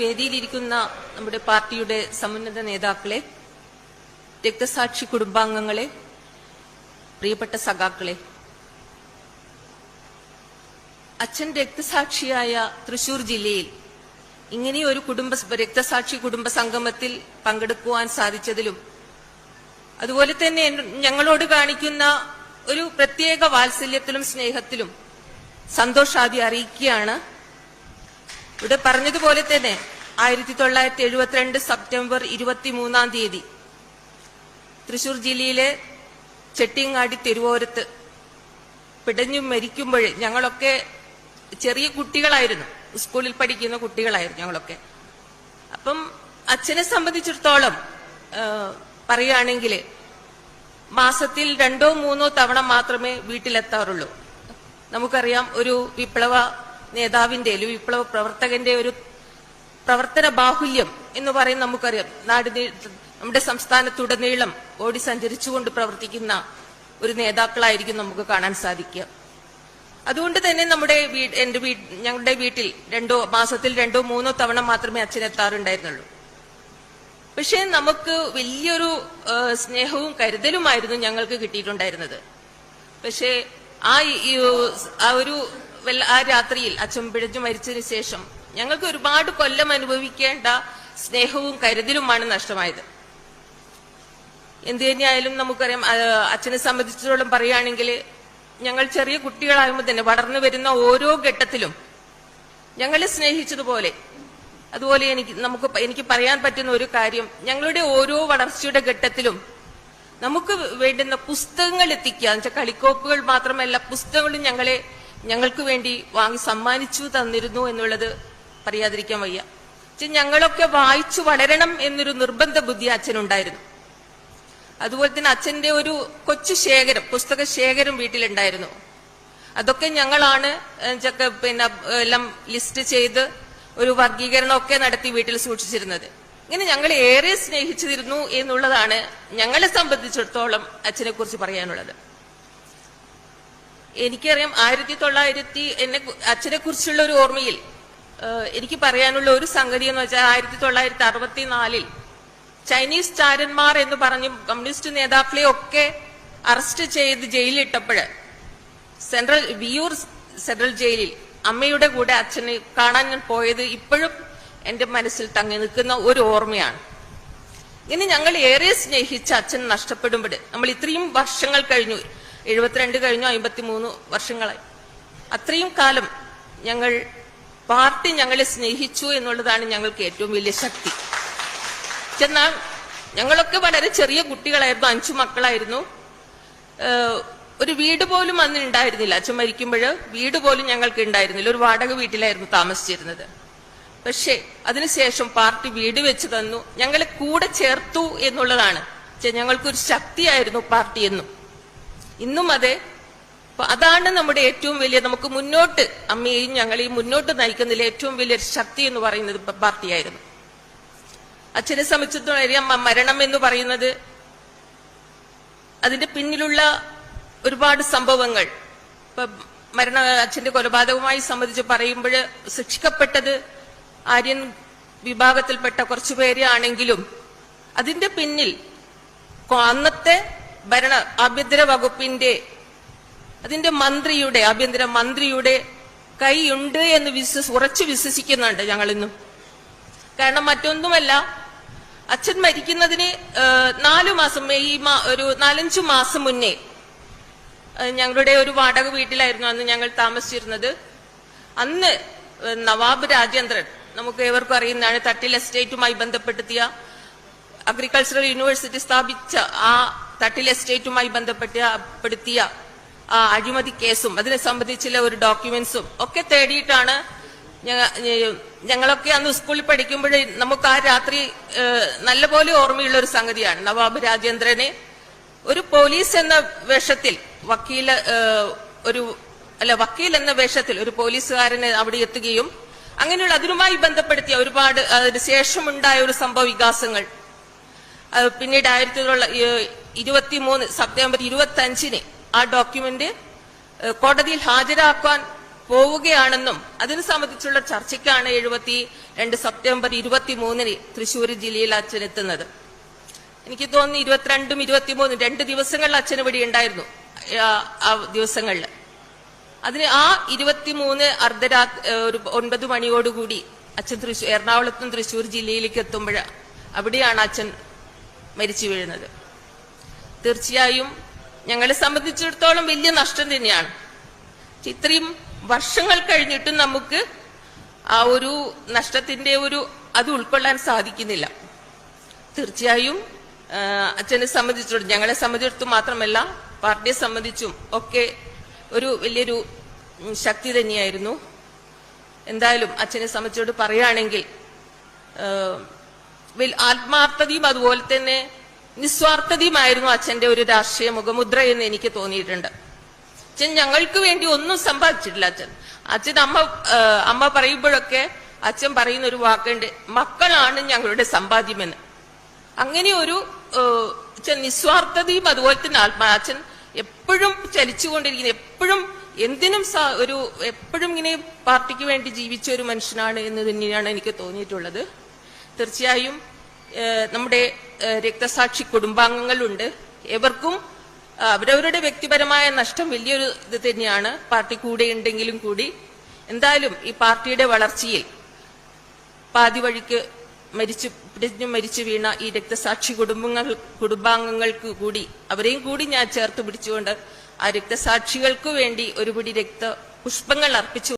വേദിയിലിരിക്കുന്ന നമ്മുടെ പാർട്ടിയുടെ സമുന്നത നേതാക്കളെ, രക്തസാക്ഷി കുടുംബാംഗങ്ങളെ, പ്രിയപ്പെട്ട സഖാക്കളെ, അച്ഛൻ രക്തസാക്ഷിയായ തൃശൂർ ജില്ലയിൽ ഇങ്ങനെയൊരു രക്തസാക്ഷി കുടുംബ സംഗമത്തിൽ പങ്കെടുക്കുവാൻ സാധിച്ചതിലും അതുപോലെ തന്നെ ഞങ്ങളോട് കാണിക്കുന്ന ഒരു പ്രത്യേക വാത്സല്യത്തിലും സ്നേഹത്തിലും സന്തോഷാദി അറിയിക്കുകയാണ്. ഇവിടെ പറഞ്ഞതുപോലെ തന്നെ 1972 സെപ്റ്റംബർ 23 തൃശൂർ ജില്ലയിലെ ചെട്ടിയങ്ങാടി തെരുവോരത്ത് പിടഞ്ഞു മരിക്കുമ്പോൾ ഞങ്ങളൊക്കെ ചെറിയ കുട്ടികളായിരുന്നു, സ്കൂളിൽ പഠിക്കുന്ന കുട്ടികളായിരുന്നു ഞങ്ങളൊക്കെ. അപ്പം അച്ഛനെ സംബന്ധിച്ചിടത്തോളം പറയുകയാണെങ്കിൽ മാസത്തിൽ 2-3 തവണ മാത്രമേ വീട്ടിലെത്താറുള്ളൂ. നമുക്കറിയാം, ഒരു വിപ്ലവ നേതാവിന്റെ ഒരു വിപ്ലവ പ്രവർത്തകന്റെ ഒരു പ്രവർത്തന ബാഹുല്യം എന്ന് പറയുന്നത് നമുക്കറിയാം. നമ്മുടെ സംസ്ഥാനത്തുടനീളം ഓടി സഞ്ചരിച്ചുകൊണ്ട് പ്രവർത്തിക്കുന്ന ഒരു നേതാക്കളായിരിക്കും നമുക്ക് കാണാൻ സാധിക്കുക. അതുകൊണ്ട് തന്നെ ഞങ്ങളുടെ വീട്ടിൽ മാസത്തിൽ 2-3 തവണ മാത്രമേ അച്ഛൻ എത്താറുണ്ടായിരുന്നുള്ളൂ. പക്ഷെ നമുക്ക് വലിയൊരു സ്നേഹവും കരുതലുമായിരുന്നു ഞങ്ങൾക്ക് കിട്ടിയിട്ടുണ്ടായിരുന്നത്. പക്ഷേ ആ രാത്രിയിൽ അച്ഛൻ പിഴഞ്ഞു മരിച്ചതിന് ശേഷം ഞങ്ങൾക്ക് ഒരുപാട് കൊല്ലം അനുഭവിക്കേണ്ട സ്നേഹവും കരുതലുമാണ് നഷ്ടമായത്. എന്തു തന്നെയായാലും നമുക്കറിയാം, അച്ഛനെ സംബന്ധിച്ചിടത്തോളം പറയുകയാണെങ്കിൽ ഞങ്ങൾ ചെറിയ കുട്ടികളാകുമ്പോൾ തന്നെ വളർന്നു വരുന്ന ഓരോ ഘട്ടത്തിലും ഞങ്ങളെ സ്നേഹിച്ചതുപോലെ അതുപോലെ എനിക്ക് പറയാൻ പറ്റുന്ന ഒരു കാര്യം, ഞങ്ങളുടെ ഓരോ വളർച്ചയുടെ ഘട്ടത്തിലും നമുക്ക് വേണ്ടുന്ന പുസ്തകങ്ങൾ എത്തിക്കുക, എന്നുവെച്ചാൽ കളിക്കോപ്പുകൾ മാത്രമല്ല പുസ്തകങ്ങളും ഞങ്ങൾക്ക് വേണ്ടി വാങ്ങി സമ്മാനിച്ചു തന്നിരുന്നു എന്നുള്ളത് പറയാതിരിക്കാൻ വയ്യ. ഞങ്ങളൊക്കെ വായിച്ചു വളരണം എന്നൊരു നിർബന്ധ ബുദ്ധി അച്ഛനുണ്ടായിരുന്നു. അതുപോലെ തന്നെ അച്ഛന്റെ ഒരു കൊച്ചു ശേഖരം, പുസ്തക ശേഖരം വീട്ടിലുണ്ടായിരുന്നു. അതൊക്കെ ഞങ്ങളാണ് എല്ലാം ലിസ്റ്റ് ചെയ്ത് ഒരു വർഗീകരണമൊക്കെ നടത്തി വീട്ടിൽ സൂക്ഷിച്ചിരുന്നത്. ഇങ്ങനെ ഞങ്ങൾ ഏറെ സ്നേഹിച്ചിരുന്നു എന്നുള്ളതാണ് ഞങ്ങളെ സംബന്ധിച്ചിടത്തോളം അച്ഛനെ കുറിച്ച് പറയാനുള്ളത്. എനിക്കറിയാം, അച്ഛനെ കുറിച്ചുള്ള ഒരു ഓർമ്മയിൽ എനിക്ക് പറയാനുള്ള ഒരു സംഗതി എന്ന് വെച്ചാൽ 1964 ചൈനീസ് ചാരന്മാർ എന്ന് പറഞ്ഞു കമ്മ്യൂണിസ്റ്റ് നേതാക്കളെ ഒക്കെ അറസ്റ്റ് ചെയ്ത് ജയിലിലിട്ടപ്പോൾ വിയൂർ സെൻട്രൽ ജയിലിൽ അമ്മയുടെ കൂടെ അച്ഛനെ കാണാൻ ഞാൻ പോയത് ഇപ്പോഴും എന്റെ മനസ്സിൽ തങ്ങി നിൽക്കുന്ന ഒരു ഓർമ്മയാണ്. ഇങ്ങനെ ഞങ്ങൾ ഏറെ സ്നേഹിച്ച അച്ഛൻ നഷ്ടപ്പെടുമ്പോൾ നമ്മൾ ഇത്രയും വർഷങ്ങൾ കഴിഞ്ഞു, 72 കഴിഞ്ഞു, 53 വർഷങ്ങളായി. അത്രയും കാലം പാർട്ടി ഞങ്ങളെ സ്നേഹിച്ചു എന്നുള്ളതാണ് ഞങ്ങൾക്ക് ഏറ്റവും വലിയ ശക്തി. എന്നാൽ ഞങ്ങളൊക്കെ വളരെ ചെറിയ കുട്ടികളായിരുന്നു, 5 മക്കളായിരുന്നു. ഒരു വീട് പോലും അന്ന് ഉണ്ടായിരുന്നില്ല. അച്ഛൻ മരിക്കുമ്പോൾ വീട് പോലും ഞങ്ങൾക്ക് ഉണ്ടായിരുന്നില്ല. ഒരു വാടക വീട്ടിലായിരുന്നു താമസിച്ചിരുന്നത്. പക്ഷേ അതിനുശേഷം പാർട്ടി വീട് വെച്ച് തന്നു, ഞങ്ങളെ കൂടെ ചേർത്തു എന്നുള്ളതാണ് ഞങ്ങൾക്കൊരു ശക്തിയായിരുന്നു പാർട്ടി എന്നും. ഇന്നും അതാണ് നമ്മുടെ ഏറ്റവും വലിയ, നമുക്ക് മുന്നോട്ട് അമ്മയെയും ഞങ്ങളെയും മുന്നോട്ട് നയിക്കുന്നതിൽ ഏറ്റവും വലിയൊരു ശക്തി എന്ന് പറയുന്നത് പാർട്ടിയായിരുന്നു. അച്ഛനെ സംബന്ധിച്ചിടത്തോളം മരണം എന്ന് പറയുന്നത് അതിന്റെ പിന്നിലുള്ള ഒരുപാട് സംഭവങ്ങൾ, അച്ഛന്റെ കൊലപാതകവുമായി സംബന്ധിച്ച് പറയുമ്പോൾ ശിക്ഷിക്കപ്പെട്ടത് ആര്യൻ വിഭാഗത്തിൽപ്പെട്ട കുറച്ചുപേരെ ആണെങ്കിലും അതിന്റെ പിന്നിൽ അന്നത്തെ ആഭ്യന്തര വകുപ്പിന്റെ ആഭ്യന്തര മന്ത്രിയുടെ കൈയുണ്ട് എന്ന് ഉറച്ചു വിശ്വസിക്കുന്നുണ്ട് ഞങ്ങളിന്നും. കാരണം മറ്റൊന്നുമല്ല, അച്ഛൻ മരിക്കുന്നതിന് 4 മാസം, ഒരു 4-5 മാസം മുന്നേ ഞങ്ങളുടെ ഒരു വാടക വീട്ടിലായിരുന്നു അന്ന് ഞങ്ങൾ താമസിച്ചിരുന്നത്. അന്ന് നവാബ് രാജേന്ദ്രൻ, നമുക്ക് ഏവർക്കും അറിയുന്നതാണ്, തട്ടിൽ എസ്റ്റേറ്റുമായി ബന്ധപ്പെടുത്തിയ അഗ്രികൾച്ചറൽ യൂണിവേഴ്സിറ്റി സ്ഥാപിച്ച ആ തട്ടിൽ എസ്റ്റേറ്റുമായി ബന്ധപ്പെടുത്തിയ ആ അഴിമതി കേസും അതിനെ സംബന്ധിച്ചുള്ള ഒരു ഡോക്യുമെന്റ്സും ഒക്കെ തേടിയിട്ടാണ് ഞങ്ങളൊക്കെ അന്ന് സ്കൂളിൽ പഠിക്കുമ്പോൾ നമുക്ക് ആ രാത്രി നല്ലപോലെ ഓർമ്മയുള്ള ഒരു സംഗതിയാണ്. നവാബ് രാജേന്ദ്രനെ ഒരു പോലീസ് എന്ന വേഷത്തിൽ വക്കീൽ എന്ന വേഷത്തിൽ ഒരു പോലീസുകാരന് അവിടെ എത്തുകയും അങ്ങനെയുള്ള അതിനുമായി ബന്ധപ്പെടുത്തിയ ഒരുപാട് അതിനുശേഷമുണ്ടായ ഒരു സംഭവ വികാസങ്ങൾ പിന്നീട് 1923 സെപ്റ്റംബർ 25 ആ ഡോക്യുമെന്റ് കോടതിയിൽ ഹാജരാക്കാൻ പോവുകയാണെന്നും അതിനെ സംബന്ധിച്ചുള്ള ചർച്ചയ്ക്കാണ് 72 സെപ്റ്റംബർ 23 തൃശ്ശൂർ ജില്ലയിൽ അച്ഛൻ എത്തുന്നത്. എനിക്ക് തോന്നുന്നു 22ഉം 23 2 ദിവസങ്ങളിൽ അച്ഛൻ ഇവിടെ ഉണ്ടായിരുന്നു. ആ ദിവസങ്ങളിൽ അതിന് ആ 23 അർദ്ധരാത്രി ഒരു 9 മണിയോടുകൂടി അച്ഛൻ എറണാകുളത്തും തൃശ്ശൂർ ജില്ലയിലേക്ക് എത്തുമ്പോൾ അവിടെയാണ് അച്ഛൻ മരിച്ചു വീഴുന്നത്. തീർച്ചയായും ഞങ്ങളെ സംബന്ധിച്ചിടത്തോളം വലിയ നഷ്ടം തന്നെയാണ്. ഇത്രയും വർഷങ്ങൾ കഴിഞ്ഞിട്ടും നമുക്ക് ആ ഒരു നഷ്ടത്തിന്റെ അത് ഉൾക്കൊള്ളാൻ സാധിക്കുന്നില്ല. തീർച്ചയായും അച്ഛനെ സംബന്ധിച്ചിടത്തോളം, ഞങ്ങളെ സംബന്ധിച്ചിടത്തോളം മാത്രമല്ല പാർട്ടിയെ സംബന്ധിച്ചും ഒക്കെ ഒരു വലിയൊരു ശക്തി തന്നെയായിരുന്നു. എന്തായാലും അച്ഛനെ സംബന്ധിച്ചോട് പറയുകയാണെങ്കിൽ ആത്മാർത്ഥതയും അതുപോലെ തന്നെ നിസ്വാർത്ഥതയുമായിരുന്നു അച്ഛന്റെ ഒരു രാഷ്ട്രീയ മുഖമുദ്ര എന്ന് എനിക്ക് തോന്നിയിട്ടുണ്ട്. അച്ഛൻ ഞങ്ങൾക്ക് വേണ്ടി ഒന്നും സമ്പാദിച്ചിട്ടില്ല. അച്ഛൻ അമ്മ പറയുമ്പോഴൊക്കെ അച്ഛൻ പറയുന്ന ഒരു വാക്കുണ്ട്, മക്കളാണ് ഞങ്ങളുടെ സമ്പാദ്യമെന്ന്. അങ്ങനെ ഒരു നിസ്വാർത്ഥതയും അതുപോലെ തന്നെ അച്ഛൻ എപ്പോഴും ചലിച്ചുകൊണ്ടിരിക്കുന്ന, എപ്പോഴും എന്തിനും എപ്പോഴും ഇങ്ങനെ പാർട്ടിക്ക് വേണ്ടി ജീവിച്ച ഒരു മനുഷ്യനാണ് എന്ന് തന്നെയാണ് എനിക്ക് തോന്നിയിട്ടുള്ളത്. തീർച്ചയായും നമ്മുടെ രക്തസാക്ഷി കുടുംബാംഗങ്ങളുണ്ട്. ഏവർക്കും അവരവരുടെ വ്യക്തിപരമായ നഷ്ടം വലിയൊരു ഇത് തന്നെയാണ്, പാർട്ടി കൂടെ ഉണ്ടെങ്കിലും കൂടി. എന്തായാലും ഈ പാർട്ടിയുടെ വളർച്ചയിൽ പാതി വഴിക്ക് മരിച്ചു വീണ ഈ രക്തസാക്ഷി കുടുംബാംഗങ്ങൾക്ക് കൂടി, അവരെയും കൂടി ഞാൻ ചേർത്ത് പിടിച്ചുകൊണ്ട് ആ രക്തസാക്ഷികൾക്ക് വേണ്ടി ഒരുപിടി പുഷ്പങ്ങൾ അർപ്പിച്ചു